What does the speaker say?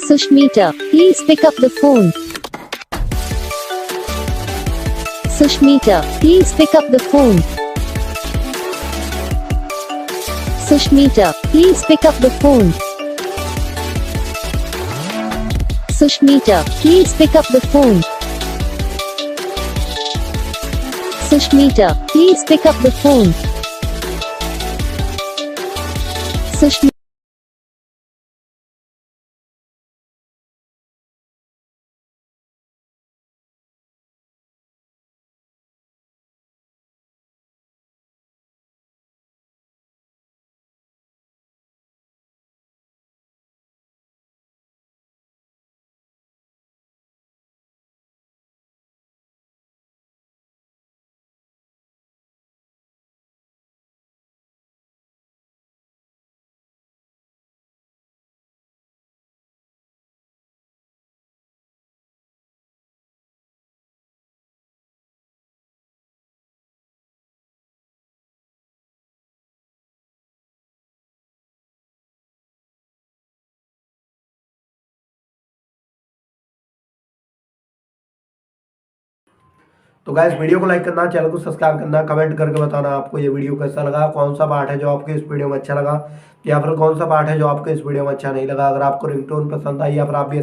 Sushmita, please pick up the phone. Sushmita, please pick up the phone. Sushmita, please pick up the phone. Sushmita, please pick up the phone. Sushmita, please pick up the phone. Sushmita. तो guys video को like करना, channel को subscribe करना, comment करके बताना आपको ये video कैसा लगा, कौन सा पार्ट है जो आपको इस वीडियो में अच्छा लगा या फिर कौन सा पार्ट है जो आपको इस वीडियो में अच्छा नहीं लगा। अगर आपको रिंगटोन पसंद आई या फिर आप भी